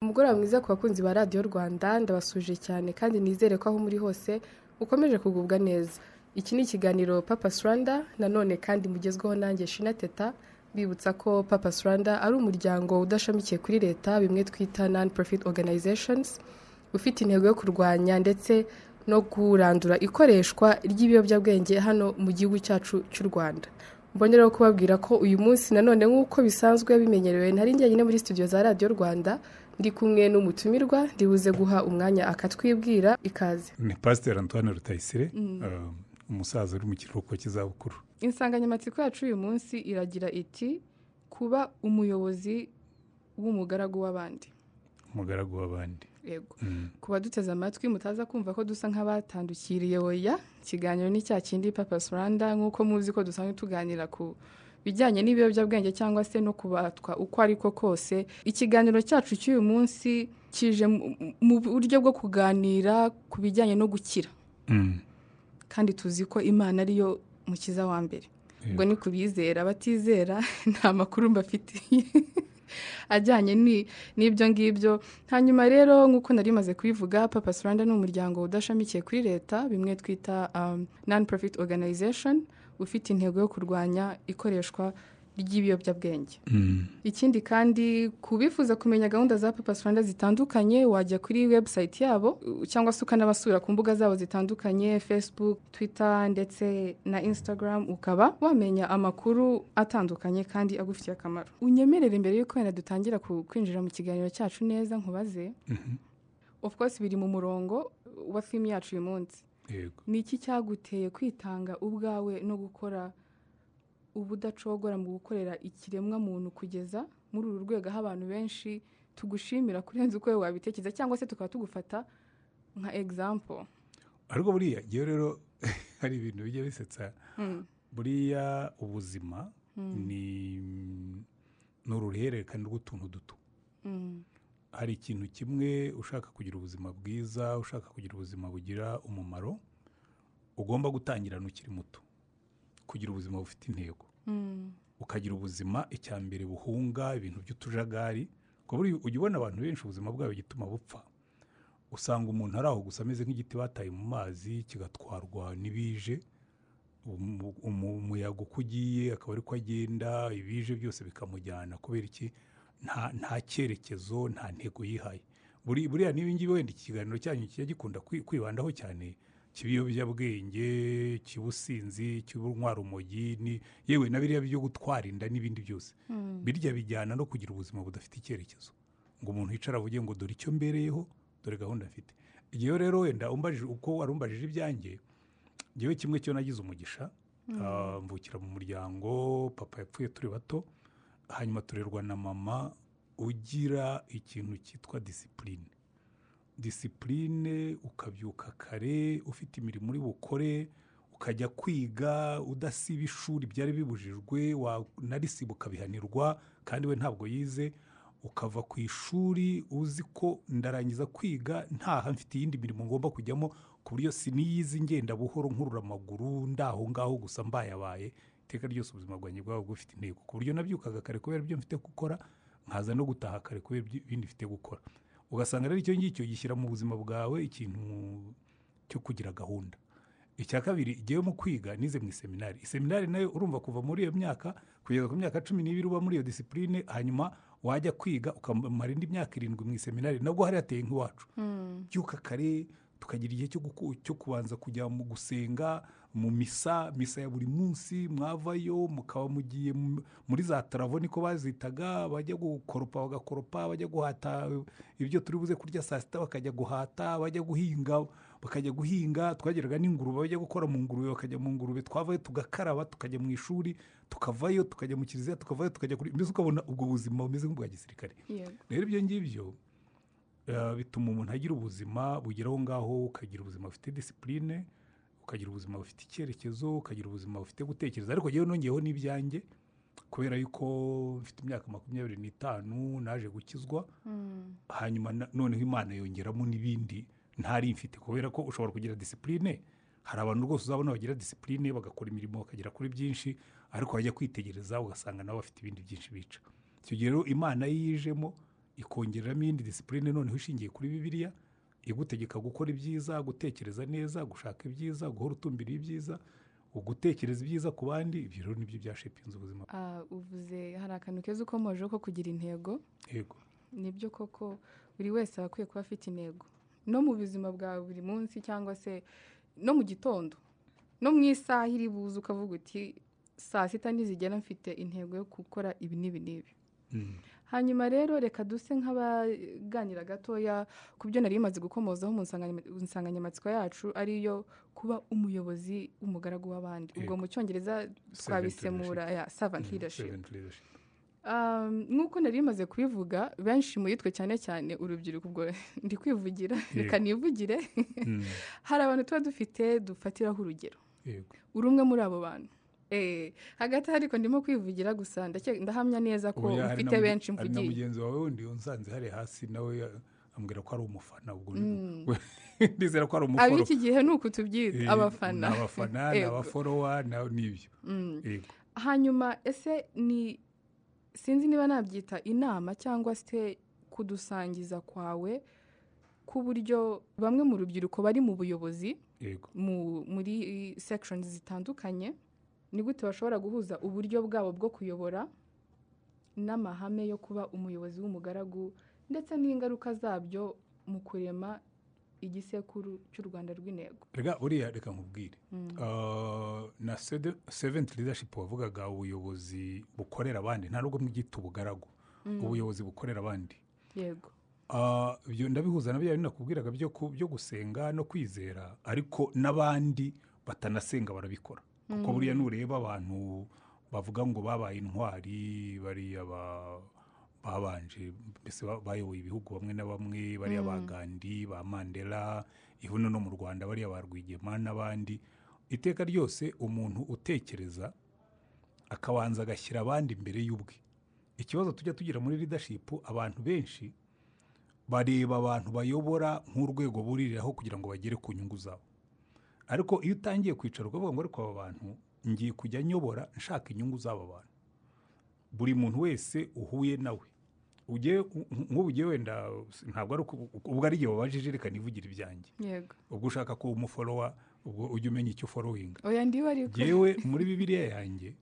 Umugoroba mwiza ku bakunzi ba Radio Rwanda, ndabasuje cyane kandi nizere ko aho muri hose ukomeje kugubwa neza. Iki ni ikiganiro Purpose Rwanda, nanone kandi mugezweho nanjye Shina Teta, bibutsa ko Purpose Rwanda ari umuryango udashamikiye kuri leta, bimwe twita non-profit organizations, ufite intego yo kurwanya ndetse no kurandura ikoreshwa ry'ibiyobyabwenge hano mu gihugu cyacu cy'u Rwanda. Mbonera kubabwira ko uyu munsi nanone nk'uko bisanzwe bimenyerewe ntari njyenyine muri studio za Radio Rwanda, ndi kumwe n'umutumirwa ndibuze guha umwanya akatwibwira. Ikaze. Ni Pastor Antoine Rutayisire, umusaza uri mu kiruhuko cy'izabukuru. Insanganyamatsiko yacu uyu munsi iragira iti kuba umuyobozi w'umugaragu w'abandi. Umugaragu w'abandi. Yego. Kuba duteze amatwi mutaza kumva ko dusa nk'abatandukiriye oya, ikiganiro ni cya kindi Purpose Rwanda nk'uko muzi ko dusanzwe tuganira ku bijyanye n'ibiyobyabwenge cyangwa se no kubatwa uko ariko kose. Ikiganiro cyacu cy'uyu munsi kije mu buryo bwo kuganira ku bijyanye no gukira. Kandi tuzi ko Imana ariyo mukiza wa mbere. Ubwo ni kubizera, batizera nta makuru mbafitiye ajyanye n'ibyo ngibyo. Hanyuma rero nk'uko nari maze kubivuga, Purpose Rwanda ni umuryango udashamikiye kuri leta, bimwe twita non-profit organization, ufite intego yo kurwanya ikoreshwa ry'ibiyobyabwenge. Ikindi kandi kubifuza kumenya gahunda za Purpose Rwanda zitandukanye, wajya kuri website yabo cyangwa se ukanabasura ku mbuga zabo zitandukanye, Facebook, Twitter ndetse na Instagram, ukaba wamenya amakuru atandukanye kandi agufitiye akamaro. Unyemerere mbere yuko wenda dutangira kwinjira mu kiganiro cyacu neza nkubaze. Of course biri mu murongo wa theme yacu uyu munsi. Yego. Ni iki cyaguteye kwitanga ubwawe no gukora ubudacogora mu gukorera ikiremwa muntu kugeza muri uru rwego aho abantu benshi tugushimira kurenza uko wabitekereza cyangwa se tukaba tugufata nka example? Ariko buriya giye rero hari ibintu bijye bisetsa. Buriya ubuzima ni n'uruhererekane rw'utuntu duto. Hari ikintu kimwe ushaka kugira ubuzima bwiza, ushaka kugira ubuzima bugira umumaro, ugomba gutangirana ukiri muto, kugira ubuzima bufite intego. Ukagira ubuzima icyambere buhunga ibintu by'utujagari. Ko buri ujye ubona abantu benshi ubuzima bwabo gituma bupfa, usanga umuntu ari aho gusa ameze nk'igiti bataye mu mazi kigatwarwa n'ibije, umuyaga uko ugiye akaba ari ko agenda, ibije byose bikamujyana. Kubera iki? nta cyerekezo, nta ntego yihaye. Buriya n'ibingibi wenda ikiganiro cyanyu kijya gikunda kwibandaho cyane, cy'ibiyobyabwenge, cy'ubusinzi, cy'ubunywarumogi, yewe na biriya byo gutwara inda n'ibindi byose. Birya bijyana no kugira ubuzima budafite icyerekezo, ngo umuntu yicara avuge ngo dore icyo mbereyeho, dore gahunda afite. Igihe rero wenda umbajije uko warumbajije ibyanjye, yewe kimwe cyo nagize umugisha, mvukira mu muryango, papa yapfuye turi bato, hanyuma turerwa na mama ugira ikintu cyitwa disipurine, ukabyuka kare, ufite imirimo uri bukore, ukajya kwiga udasiba ishuri byari bibujijwe, narisiba ukabihanirwa kandi we ntabwo yize, ukava ku ishuri uzi ko ndarangiza kwiga ntaha mfite iyindi mirimo ngomba kujyamo, ku buryo siniyizi ngenda buhoro nkurura amaguru ndaho ngaho gusa mbayabaye. Iteka ryose ubuzima bwanjye bwaba bufite intego, ku buryo nabyukaga kare kubera ibyo mfite gukora, nkaza no gutaha kare kubera ibindi mfite gukora. Ugasanga rero icyo ngicyo gishyira mu buzima bwawe ikintu cyo kugira gahunda. Icya kabiri, igihe mu kwiga nize mu iseminari. Iseminari nayo urumva kuva muri iyo myaka kugeza ku myaka 12 uba muri iyo disipurine, hanyuma wajya kwiga ukamara indi myaka 7 mu iseminari, nabwo hari hateye nk'iwacu. Byuka kare, tukagira igihe cyo kubanza kujya mu gusenga, mu misa ya buri munsi, mwavayo mukaba mugiye muri za taravo niko bazitaga, bajya gukoropa bagakoropa, bajya guhata ibyo turi buze kurya saa sita bakajya guhata, bajya guhinga, twageraga n'ingurube bajya gukora mu ngurube, bakajya mu ngurube, twavayo tugakaraba, tukajya mu ishuri, tukavayo tukajya mu kiliziya, tukavayo tukajya kuri, mbese ukabona ubwo buzima bumeze nk'ubwa gisirikare. Rero ibyo ngibyo bituma umuntu agira ubuzima bugeraho ngaho, ukagira ubuzima bufite disipurine, ukagira ubuzima bufite icyerekezo, ukagira ubuzima bufite gutekereza. Ariko yewe nongeyeho n'ibyanjye, kubera yuko mfite imyaka 25 naje gukizwa, hanyuma noneho Imana yongeramo n'ibindi ntari mfite, kubera ko ushobora kugira disipurine. Hari abantu rwose uzabona bagira disipurine bagakora imirimo bakagera kuri byinshi, ariko bajya kwitegereza ugasanga nabo bafite ibindi byinshi bica. Icyo gihe rero Imana yijemo ikongereramo iyindi disipurine noneho ishingiye kuri bibiliya igutegeka gukora ibyiza, gutekereza neza, gushaka ibyiza, guhora utumbiriye ibyiza, gutekereza ibyiza ku bandi. Ibyo rero nibyo byashepinze ubuzima. Uvuze hari akantu keza ukomojeho ko kugira intego. Yego, nibyo koko buri wese aba akwiye kuba afite intego no mu buzima bwa buri munsi, cyangwa se no mu gitondo, no mu isaha iri buze ukavuga uti saa sita nizigera mfite intego yo gukora ibi n'ibi n'ibi. Hanyuma rero reka duse nk'abaganira gatoya ku byo nari bimaze gukomozaho mu nsanganyamatsiko yacu, ariyo kuba umuyobozi w'umugaragu w'abandi. Ubwo mu cyongereza twabisemura servant leadership. Nk'uko nari bimaze kubivuga, benshi muri twe cyane cyane urubyiruko, ubwo ndi kwivugira reka nivugire, hari abantu tuba dufatiraho urugero. Uri umwe muri abo bantu. Hagati ariko ndimo kwivugira gusa ndahamya neza ko ufite benshi mvugiye. Hari na mugenzi wawe wundi unsanze hari hasi nawe ambwira ko ari umufana, ubwo ndizera ko ari umuforo. Ab'iki gihe ni uku tubyita abafana. Abafana, abaforowa n'ibyo. Hanyuma ese sinzi niba nabyita inama cyangwa se kudusangiza kwawe ku buryo bamwe mu rubyiruko bari mu buyobozi muri sections zitandukanye, ni gute bashobora guhuza uburyo bwabo bwo kuyobora n'amahame yo kuba umuyobozi w'umugaragu, ndetse n'ingaruka zabyo mu kurema igisekuru cy'u Rwanda rw'intego. Reka nkubwire, na servant leadership wavugaga ubuyobozi bukorera abandi, nta nubwo mwigita ubugaragu, ubuyobozi bukorera abandi. Yego. Ibyo ndabihuza na bya nakubwiraga byo gusenga no kwizera, ariko n'abandi batanasenga barabikora. Kuko buriya nureba abantu bavuga ngo babaye intwari, bariya babanje mbese bayoboye ibihugu bamwe na bamwe, bariya ba Gandhi, ba Mandela, ihuno no mu Rwanda bariya ba Rwigema n'abandi. Iteka ryose umuntu utekereza akabanza agashyira abandi imbere y'ubwe. Ikibazo tujya tugira muri leadership, abantu benshi bareba abantu bayobora nk'urwego buririraho kugira ngo bagere ku nyungu zabo. Ariko iyo utangiye kwicara ukavuga ngo ariko aba bantu ngiye kujya nyobora nshaka inyungu z'aba bantu, buri muntu wese uhuye nawe nk'ubugiye wenda ntabwo ari ubwo ari igihe wabajije reka nivugira ibyanjye. Yego. Ubwo ushaka ko umuforowa, ubwo ujye umenya icyo followinga. Oya ndiwe ariko. Yewe muri Bibiliya yanjye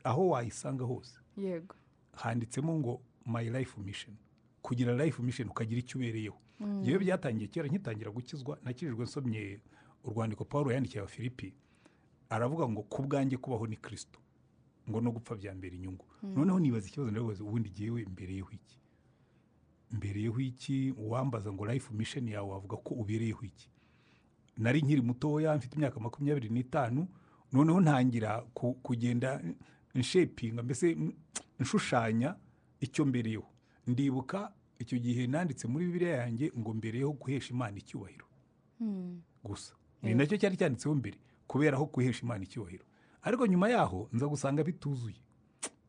aho wayisanga hose. Yego. Handitsemo ngo my life mission. Kugira life mission ukagira icyo ubereyeho. Yewe byatangiye kera nkitangira gukizwa, nakirijwe nsomye urwandiko Paulo yandikiye Abafilipi, aravuga ngo ku bwanjye kubaho ni Kristo, ngo no gupfa byambera inyungu. Noneho nibaza ikibazo ndabaza, ubundi giyewe mbereyeho iki? Uwambaza ngo life mission yawe wavuga ko ubereyeho iki? Nari nkiri mutoya mfite imyaka 25, noneho ntangira kugenda nshepinga, mbese nshushanya icyo mbereyeho. Ndibuka icyo gihe nanditse muri Bibiliya yanjye ngo mbereyeho guhesha Imana icyubahiro gusa. Ni nacyo cyari cyanditseho mbere, kubera aho guhesha Imana icyubahiro. Ariko nyuma yaho nza gusanga bituzuye.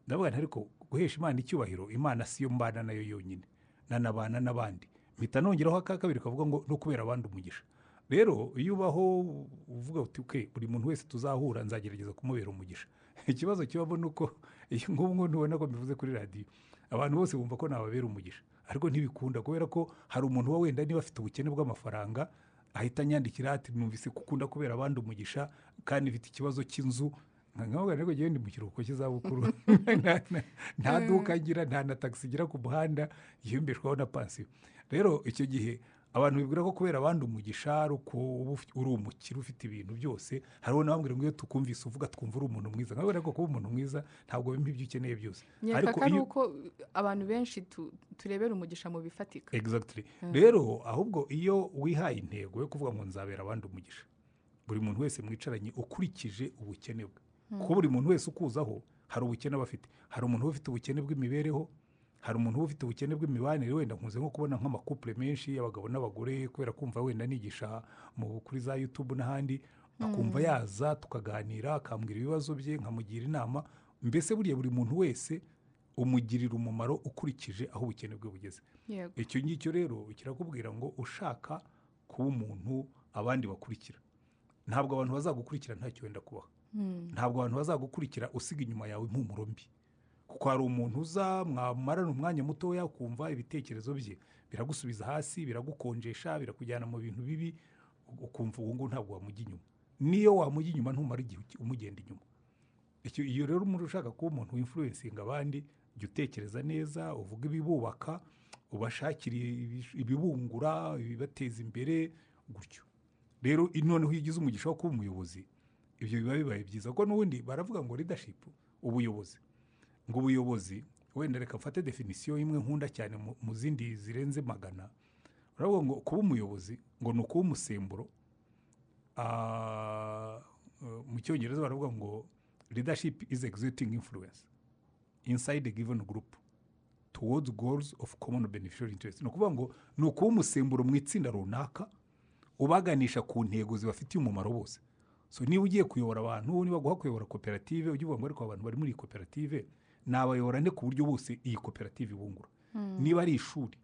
Ndavuga nti ariko guhesha Imana icyubahiro, Imana siyo mbana nayo yonyine, nanabana n'abandi. Mpita nongeraho aka kabiri kavuga ngo no kubera abandi umugisha. Rero iyo ubaho uvuga uti buri muntu wese tuzahura nzagerageza kumubera umugisha. Ikibazo kibamo nuko nk'ubu ntubona ko mbivuze kuri radio, abantu bose bumva ko nababera umugisha, ariko ntibikunda, kubera ko hari umuntu wa wenda niba afite ubukene bw'amafaranga ahita nyandikira ati numvise kukunda kubera abandi umugisha kandi mfite ikibazo cy'inzu. Nkavuga rero gende mu kiruhuko cy'izabukuru, nta duka ngira, nta na taxi gira ku muhanda, yimbeshwaho na pansiyo. Rero icyo gihe abantu bibwira ko kubera abandi umugisha uri umukire ufite ibintu byose. Hariho n'abambwira ngo iyo tukumvise uvuga twumva uri umuntu mwiza. Nkavuga ko kuba umuntu mwiza ntabwo bimpa ibyo ukeneye byose. Ariko uko abantu benshi turebera umugisha mu bifatika. Exactly. Rero ahubwo iyo wihaye intego yo kuvuga ngo nzabera abandi umugisha, buri muntu wese mwicaranye ukurikije ubukene bwe. Kuko buri muntu wese ukuzaho hari ubukene aba afite. Hari umuntu ufite ubukene bw'imibereho, hari umuntu ufite ubukene bw'imibanire. Wenda nkunze nko kubona nk'amakouple menshi y'abagabo n'abagore, kubera kumva wenda nigisha kuri za YouTube n'ahandi, akumva yaza tukaganira, akambwira ibibazo bye, nkamugira inama. Mbese buriya buri muntu wese umugirira umumaro ukurikije aho ubukene bwe bugeze. Icyo ngicyo rero kirakubwira ngo ushaka kuba umuntu abandi bakurikira, ntabwo abantu bazagukurikira ntacyo wenda kubaha. Ntabwo abantu bazagukurikira usiga inyuma yawe impumuro mbi, kuko hari umuntu uza mwamarana umwanya mutoya ukumva ibitekerezo bye biragusubiza hasi, biragukonjesha, birakujyana mu bintu bibi, ukumva uwo nguwo ntabwo wamujya inyuma. Niyo wamujya inyuma ntumara igihe umugenda inyuma. Iyo rero umuntu ushaka kuba umuntu w'influencinga abandi, jya utekereza neza, uvuga ibibubaka, ubashakira ibibungura, ibibateza imbere, gutyo. Rero noneho iyo ugize umugisha wo kuba umuyobozi, ibyo biba bibaye byiza. Kuko n'ubundi baravuga ngo leadership, ubuyobozi. Ngo ubuyobozi, wenda reka mfate definisiyo imwe nkunda cyane mu zindi zirenze 100. Baravuga ngo kuba umuyobozi ngo ni ukuba umusemburo. Mu cyongereza baravuga ngo leadership is exerting influence inside a given group towards goals of common beneficial interest. Ni ukuvuga ngo ni ukuba umusemburo mu itsinda runaka ubaganisha ku ntego zibafitiye umumaro bose. So niba ugiye kuyobora abantu, niba guha kuyobora koperative, ujye uvuga ngo ariko abantu bari muri koperative nabayobora nde ku buryo bose iyi koperative ibungura. Niba ari ishuri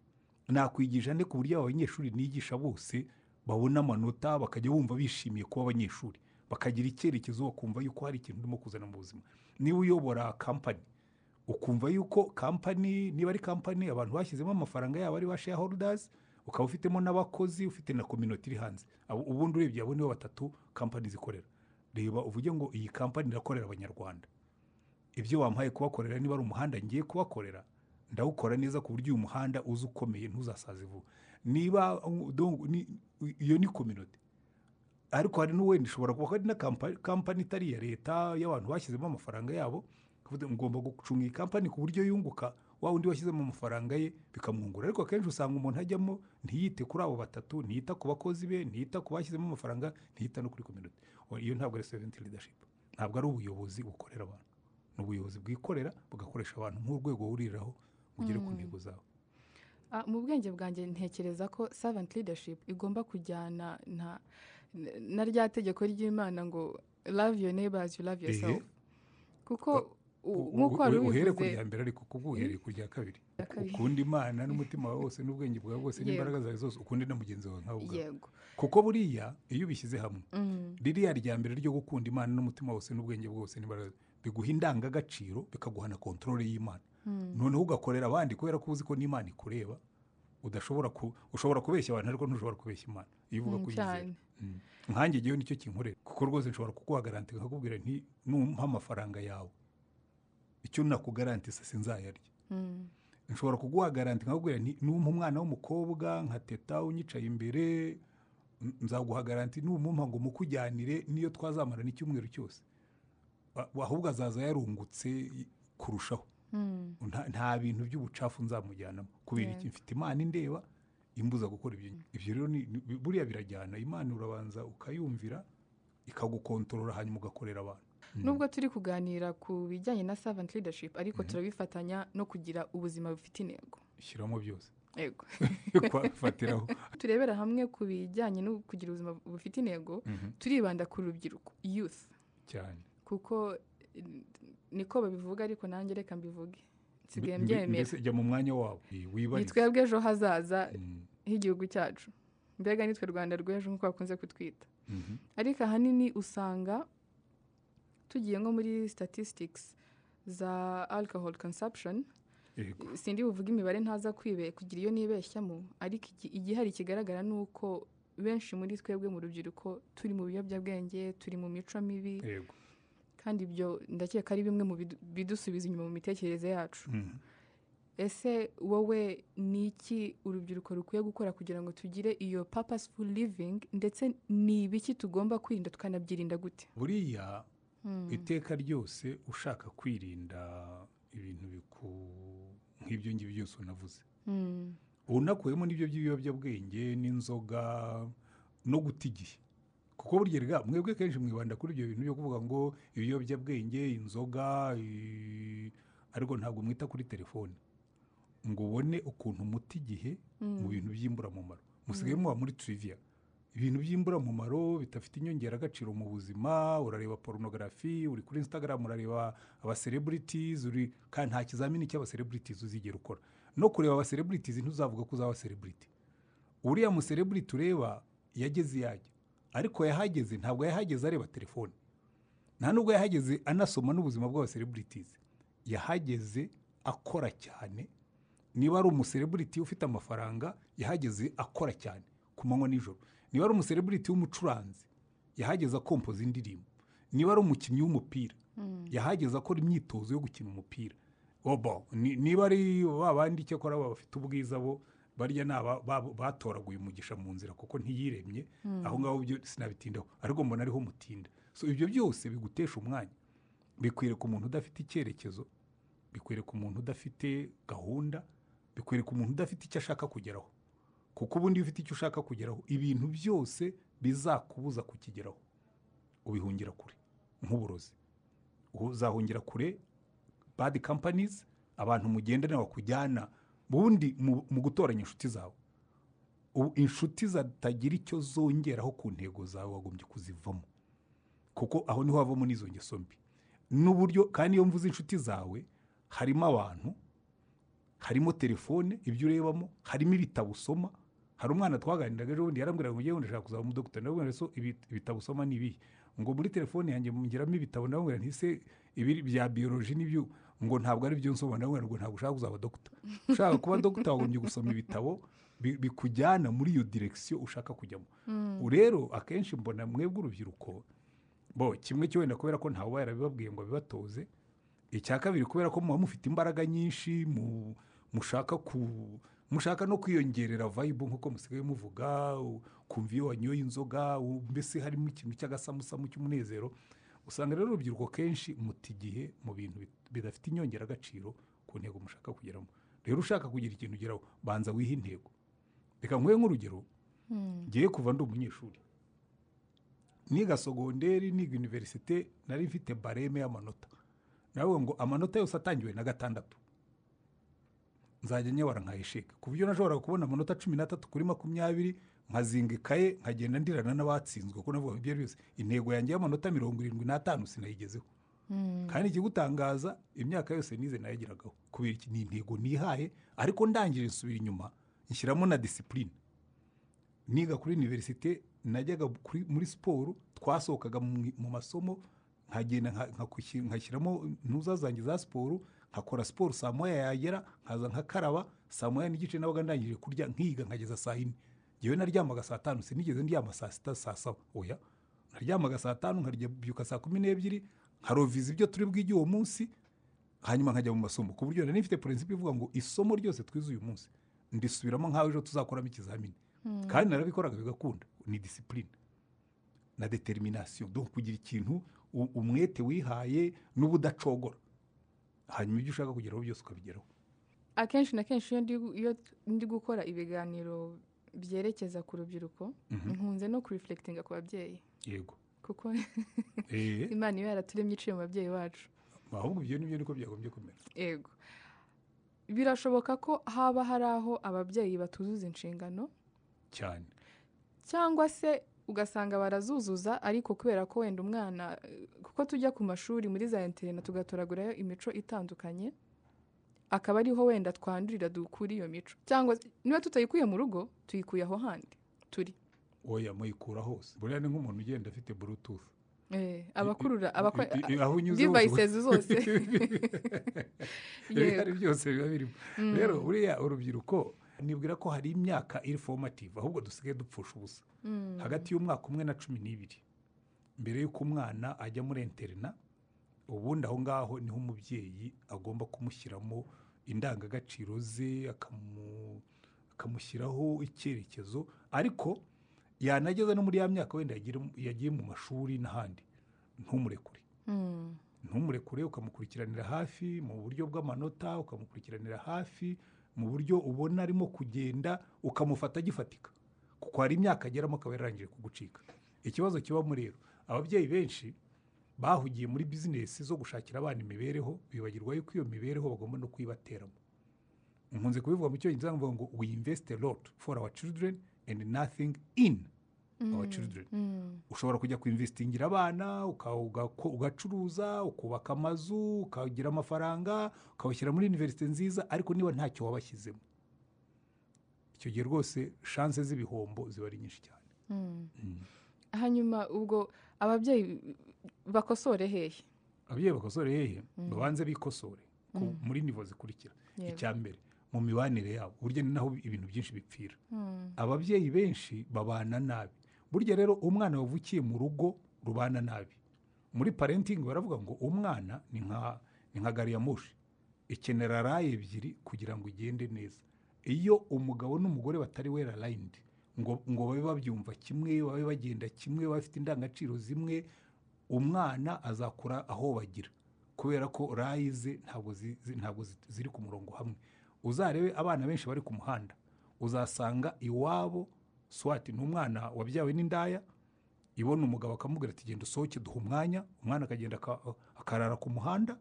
nakwigisha nde ku buryo abanyeshuri nigisha bose babona amanota, bakajya bumva bishimiye kuba abanyeshuri, bakagira icyerekezo, bakumva yuko hari ikintu urimo kuzana mu buzima. Niba uyobora kampani ukumva yuko kampani, niba ari kampani abantu bashyizemo amafaranga yabo ari ba shareholders, ukaba ufitemo n'abakozi, ufite na community iri hanze, ubundi urebye abo nibo 3 kampani zikorera. Reba uvuge ngo iyi kampani irakorera abanyarwanda, ibyo wampaye kubakorera, niba ari umuhanda ngiye kubakorera ndawukora neza ku buryo uyu muhanda uzi ukomeye ntuzasaze vuba. Niba iyo ni community. Ariko hari n'uwenda ishobora kuba ari na kampani itari iya leta y'abantu bashyizemo amafaranga yabo, ngomba gucunga iyi kampani ku buryo yunguka, wa undi washyizemo amafaranga ye bikamwungura. Ariko akenshi usanga umuntu ajyamo ntiyite kuri abo 3, ntiyita ku bakozi be, ntiyita ku bashyizemo amafaranga, ntiyita no kuri community. Iyo ntabwo ari servant leadership, ntabwo ari ubuyobozi bukorera abantu. Ni ubuyobozi bwikorera bugakoresha abantu nk'urwego wuriraho ugere ku ntego zawe. Mu bwenge bwanjye ntekereza ko servant leadership igomba kujyana na rya tegeko ry'Imana ngo love your neighbor as you love yourself. Kuko nk'uko wari ubivuze, uhere ku rya mbere ariko kuko uhereye ku rya kabiri. Ukunda Imana n'umutima wawe wose n'ubwenge bwawe bwose n'imbaraga zawe zose, ukunde na mugenzi wawe nkawe ubwawe. Kuko buriya iyo ubishyize hamwe, ririya rya mbere ryo gukunda Imana n'umutima wose n'ubwenge bwose n'imbaraga, biguha indangagaciro, bikaguha na control y'Imana. Noneho ugakorera abandi kubera ko uzi ko n'Imana ikureba. Ushobora kubeshya abantu ariko ntushobora kubeshya Imana iyo uvuga kuyizera. Nkanjye giyo nicyo kinkorera, kuko rwose nshobora kuguha garanti nkakubwira nti numpa amafaranga yawe, icyo nakugarantisa sinzayarya. Nshobora kuguha garanti nkakubwira nti numpa umwana w'umukobwa nkateta unyicaye imbere, nzaguha garanti numpa ngo mukujyanire niyo twazamara n'icyumweru cyose, ahubwo azaza yarungutse kurushaho. Nta bintu by'ubucafu nzamujyanamo, kubera iki mfite Imana indeba imbuza gukora ibyo rero buriya birajyana. Imana urabanza ukayumvira ikagukontorora, hanyuma ugakorera abantu. Nubwo turi kuganira ku bijyanye na servant leadership, ariko turabifatanya no kugira ubuzima bufite intego. Shyiramo byose. Yego. Kwafatiraho. Turebera hamwe ku bijyanye no kugira ubuzima bufite intego, turibanda ku rubyiruko, youth. Cyane. Kuko niko babivuga, ariko nanjye reka mbivuge. Nsigaye mbyemera. Mbese jya mu mwanya wawe wibarize. Nitwebwe ejo hazaza h'igihugu cyacu. Mbega nitwe Rwanda rw'ejo nk'uko bakunze kutwita. Ariko ahanini usanga tugiye nko muri statistics za alcohol consumption. Sindi buvuga imibare ntaza kugira iyo nibeshyamo, ariko igihari kigaragara nuko benshi muri twebwe mu rubyiruko turi mu biyobyabwenge, turi mu mico mibi. Yego. Kandi ibyo ndakeka ari bimwe mu bidusubiza inyuma mu mitekerereze yacu. Ese wowe ni iki urubyiruko rukwiye gukora kugira ngo tugire iyo purposeful living, ndetse ni ibiki tugomba kwirinda tukanabyirinda gute? Buriya iteka ryose ushaka kwirinda ibintu nk'ibyo ngibyo byose unavuze, unakuyemo n'ibyo by'ibiyobyabwenge n'inzoga no guta igihe. Kuko burya mwebwe kenshi mwibanda kuri ibyo bintu byo kuvuga ngo ibiyobyabwenge, inzoga, ariko ntabwo mwita kuri telefone ngo ubone ukuntu muta igihe mu bintu by'imburamumaro. Musigaye muba muri trivia, ibintu by'imburamumaro bitafite inyongeragaciro mu buzima. Urareba pornography, uri kuri Instagram urareba aba celebrities, kandi nta kizamini cy'aba celebrities uzigera ukora. No kureba aba celebrities ntuzavuga ko uzaba celebrity. Uriya mu celebrity ureba yageze yajya, ariko yahageze ntabwo yahageze areba telefone, nta nubwo yahageze anasoma n'ubuzima bw'aba celebrities. yahageze akora cyane, niba ari umusereburiti ufite amafaranga yahageze akora cyane ku manywa nijoro, niba ari umusereburiti w'umucuranzi yahageze akompoza indirimbo, niba ari umukinnyi w'umupira yahageze akora imyitozo yo gukina umupira. Niba ari babandi cyakora bafite ubwiza bo barya batoraguye umugisha mu nzira kuko ntiyiremye, aho ngaho byo sinabitindaho, ariko mbona ariho mutinda. So ibyo byose bigutesha umwanya, bikwereka umuntu udafite icyerekezo, bikwereka umuntu udafite gahunda, bikwereka umuntu udafite icyo ashaka kugeraho, kuko ubundi iyo ufite icyo ushaka kugeraho ibintu byose bizakubuza kukigeraho ubihungira kure. Nk'uburozi uzahungira kure, bad companies, abantu mugendana bakujyana bundi mu gutoranya inshuti zawe. Inshuti zatagira icyo zongeraho ku ntego zawe wagombye kuzivamo, kuko aho niho havamo n'izo ngeso mbi n'uburyo. Kandi iyo mvuze inshuti zawe harimo abantu, harimo telefone ibyo urebamo, harimo ibitabo usoma. Hari umwana twaganiraga ejo bundi yarambwira ngo ngiye ndashaka kuzaba umudokiteri, ndabwira so ibitabo usoma ni ibihe? Ngo muri telefone yanjye ngiramo ibitabo, ndabwira ntise ibi bya biology n'ibyo, ngo ntabwo ari byo nsoma. Ndabwira ngo ntabwo ushaka kuzaba dogita. Ushaka kuba dogita wagombye gusoma ibitabo bikujyana muri iyo direction ushaka kujyamo. Rero akenshi mbona mwebwe urubyiruko kimwe cyo wenda kubera ko ntawe yarabibabwiye ngo bibatoze, icya kabiri kubera ko muba mufite imbaraga nyinshi, mushaka no kwiyongerera vibe nk'uko musigaye muvuga, kumva iyo wanyoye inzoga, mbese harimo ikintu cy'agasamusamu cy'umunezero. Usanga rero urubyiruko kenshi muta igihe mu bintu bidafite inyongeragaciro ku ntego mushaka kugeramo. Rero ushaka kugira ikintu ugeraho, banza wihe intego. Reka nk'uye nk'urugero, ngiye kuva ndi umunyeshuri, niga sogonderi, niga universite, nari mfite bareme y'amanota. Nawe ngo amanota yose atangiwe na 6 nzajya nyabara nkayisheka, ku buryo nashobora kubona amanota 13 kuri 20, nkazinga ikaye nkagenda ndirana n'abatsinzwe, kuko navuga ibyo byose intego yanjye y'amanota 75 sinayigezeho. Kandi ikigutangaza imyaka yose nize nayagiragaho, kubera iki ni intego nihaye, ariko ndangije nsubira inyuma nshyiramo na discipline. Niga kuri universite najyaga muri siporo, twasohokaga mu masomo nkagenda nkashyiramo ntuzazange za siporo, nkakora siporo saa moya yagera nkaza nkakaraba, saa moya n'igice nabaga ndangije kurya, nkiga nkageza saa 4. Ngewe naryamaga saa 5, sinigeze ndyama saa 6 saa 7. Oya, naryamaga saa 5 nkaryuka saa 12 nkaroviza ibyo turi bwige uwo munsi, hanyuma nkajya mu masomo. Ku buryo nari mfite principe ivuga ngo isomo ryose twize uyu munsi ndisubiramo nkaho ejo tuzakoramo ikizamini. Kandi narabikoraga bigakunda. Ni discipline na determination, donc kugira ikintu umwete wihaye n'ubudacogora, hanyuma ibyo ushaka kugeraho byose ukabigeraho. Akenshi na kenshi iyo ndi gukora ibiganiro byerekeza ku rubyiruko, nkunze no kureflectinga ku babyeyi. Yego, kuko Imana iba yaraturemye iciye mu babyeyi bacu. Ahubwo ibyo nibyo niko byagombye kumera. Yego, birashoboka ko haba hari aho ababyeyi batuzuza inshingano cyane, cyangwa se ugasanga barazuzuza, ariko kubera ko wenda umwana, kuko tujya ku mashuri muri za internet tugatoragurayo imico itandukanye, akaba ariho wenda twandurira dukura iyo mico, cyangwa niba tutayikuye mu rugo tuyikuye aho handi turi. Oya, muyikura hose. Buriya ni nk'umuntu ugenda afite bluetooth, abakurura devices zose hari byose biba birimo. Rero buriya urubyiruko nibwira ko hari imyaka iri formative, ahubwo dusigaye dupfusha ubusa. Hagati y'umwaka 1 na 12, mbere y'uko umwana ajya muri interna, ubundi aho ngaho niho umubyeyi agomba kumushyiramo indangagaciro ze, akamushyiraho icyerekezo. Ariko yanageza no muri ya myaka wenda yagiye mu mashuri n'ahandi, ntumurekure, ukamukurikiranira hafi mu buryo bw'amanota, ukamukurikiranira hafi mu buryo ubona arimo kugenda, ukamufata gifatika, kuko hari imyaka ageramo akaba yarangije kugucika. Ikibazo kibamo rero, ababyeyi benshi bahugiye muri business zo gushakira abana imibereho, bibagirwa yuko iyo mibereho bagomba no kwibateramo. Nkunze kubivuga mu cyongereza ngo we invest a lot for our children and nothing in our children. Ushobora kujya kuinvestingira abana, ugacuruza, ukubaka amazu, ukagira amafaranga, ukabashyira muri university nziza, ariko niba ntacyo wabashyizemo, icyo gihe rwose chance z'ibihombo ziba ari nyinshi cyane. Hanyuma ubwo ababyeyi bakosore hehe? Ababyeyi bakosore hehe? Babanze bikosore. muri nivo zikurikira. Yego. Icya mbere mu mibanire yabo, burya ni naho ibintu byinshi bipfira. Ababyeyi benshi babana nabi. Burya rero umwana wavukiye mu rugo rubana nabi, muri parenting baravuga ngo umwana ni nka gari ya moshi, ikenera rayi ebyiri kugira ngo igende neza. Iyo umugabo n'umugore batari wera aligned ngo babe babyumva kimwe, babe bagenda kimwe, bafite indangagaciro zimwe, umwana azakura aho bagira, kubera ko rayi ze ntabwo ziri ku murongo hamwe. Uzarebe abana benshi bari ku muhanda, uzasanga iwabo swati ni umwana wabyawe n'indaya, ibona umugabo akamubwira ati genda usohoke duha umwanya, umwana akagenda akarara ku muhanda,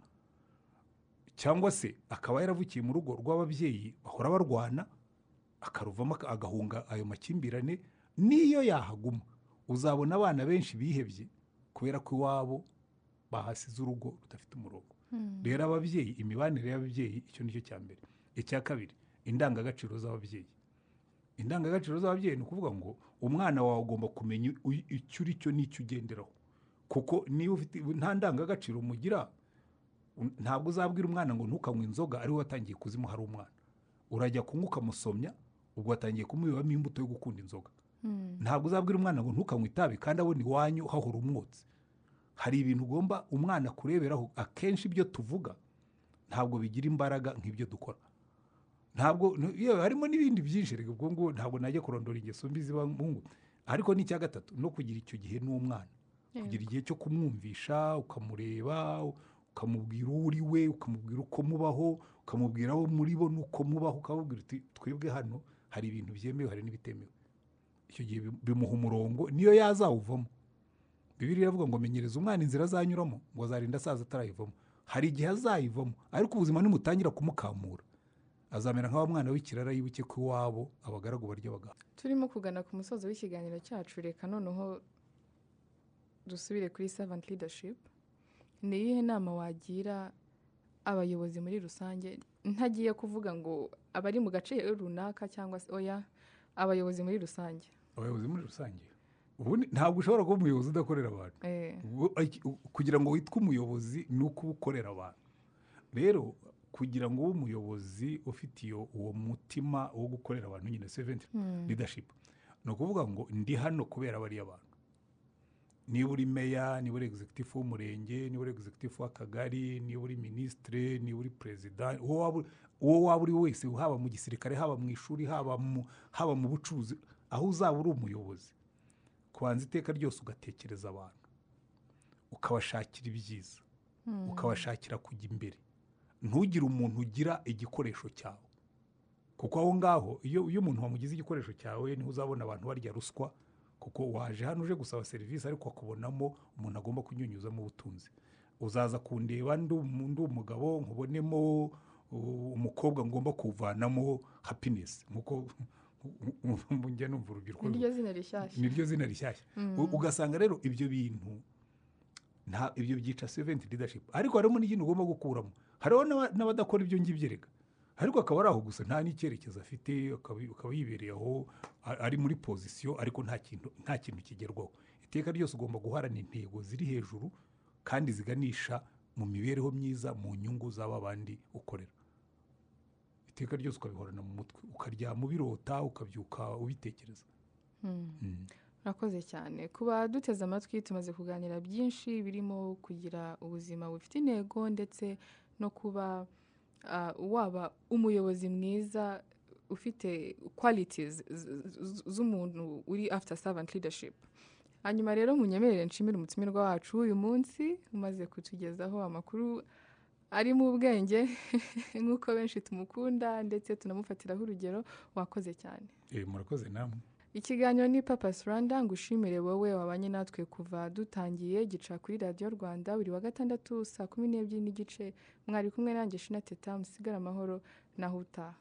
cyangwa se akaba yaravukiye mu rugo rw'ababyeyi bahora barwana, akaruvamo agahunga ayo makimbirane. N'iyo yahaguma uzabona abana benshi bihebye kubera ko iwabo bahasize urugo rudafite umurongo. Rero ababyeyi, imibanire y'ababyeyi, icyo nicyo cya mbere. Icya kabiri, indangagaciro z'ababyeyi. Indangagaciro z'ababyeyi ni ukuvuga ngo umwana wawe agomba kumenya icyo uri cyo n'icyo ugenderaho, kuko niba ufite nta ndangagaciro mugira, ntabwo uzabwira umwana ngo ntukanywe inzoga ari we watangiye kuzimuha ari umwana. Urajya kunywa ukamusomya, ubwo watangiye kumubibamo imbuto yo gukunda inzoga. Ntabwo uzabwira umwana ngo ntukanywe itabi kandi abona iwanyu hahora umwotsi. Hari ibintu ugomba umwana kureberaho. Akenshi ibyo tuvuga ntabwo bigira imbaraga nk'ibyo dukora. Ntabwo harimo n'ibindi byinshi, reka ubwo ngo ntabwo najya kurondora ingeso mbi ziba mungu. Ariko n'icya gatatu no kugira icyo gihe n'umwana, kugira igihe cyo kumwumvisha, ukamureba, ukamubwira uwo uri we, ukamubwira uko mubaho, ukamubwira abo muri bo n'uko mubaho, ukamubwira uti twebwe hano hari ibintu byemewe hari n'ibitemewe. Icyo gihe bimuha umurongo, niyo yazawuvamo. Bibiliya iravuga ngo menyereza umwana inzira azanyuramo ngo azarinda asaza atarayivamo. Hari igihe azayivamo, ariko ubuzima nimutangira kumukamura azamera nk'awa mwana w'ikirara yibuke ko iwabo abagaragu barya bagabo. Turimo kugana ku musozo w'ikiganiro cyacu, reka noneho dusubire kuri servant leadership. Ni iyihe nama wagira abayobozi muri rusange, ntagiye kuvuga ngo abari mu gace runaka cyangwa se oya, abayobozi muri rusange? Abayobozi muri rusange, ubu ntabwo ushobora kuba umuyobozi udakorera abantu. Kugira ngo witwe umuyobozi ni uko ukorera abantu. Rero kugira ngo ube umuyobozi ufite uwo mutima wo gukorera abantu, nyine servant leadership, ni ukuvuga ngo ndi hano kubera bariya abantu. Niba uri meya, niba uri executive w'umurenge, niba uri executive w'akagari, niba uri ministre, niba uri president, uwo waba uri wese, haba mu gisirikare, haba mu ishuri, haba mu bucuruzi, aho uzaba uri umuyobozi, kubanza iteka ryose ugatekereza abantu, ukabashakira ibyiza, ukabashakira kujya imbere. Ntugire umuntu ugira igikoresho cyawe, kuko aho ngaho iyo umuntu wamugize igikoresho cyawe niho uzabona abantu barya ruswa, kuko waje hano uje gusaba serivisi ariko akubonamo umuntu agomba kunyunyuzamo ubutunzi. Uzaza kundeba ndi umugabo nkubonemo umukobwa ngomba kuvanamo happiness, nkuko njya numva urubyiruko niryo zina rishyashya. Ugasanga rero ibyo bintu ibyo byica servant leadership. Ariko harimo n'ikintu ugomba gukuramo. Hariho n'abadakora ibyo ngibyo rega, ariko akaba ari aho gusa, nta n'icyerekezo afite, akaba yibereye aho ari muri pozisiyo, ariko nta kintu kigerwaho. Iteka ryose ugomba guharana intego ziri hejuru kandi ziganisha mu mibereho myiza, mu nyungu z'aba bandi ukorera. Iteka ryose ukabihorana mu mutwe, ukaryama ubirota, ukabyuka ubitekereza. Murakoze cyane kuba duteze amatwi. Tumaze kuganira byinshi birimo kugira ubuzima bufite intego, ndetse no kuba waba umuyobozi mwiza ufite qualities z'umuntu uri after servant leadership. Hanyuma rero munyemerere nshimire umutumirwa wacu uyu munsi umaze kutugezaho amakuru ari mu bwenge nk'uko benshi tumukunda, ndetse tunamufatiraho urugero. Wakoze cyane. Murakoze namwe. Ikiganiro ni Purpose Rwanda. Ngushimire wowe wabanye natwe kuva dutangiye, gica kuri Radio Rwanda buri wa gatandatu saa 12:30. Mwari kumwe nanjye Shina Teta. Musigara amahoro naho utaha.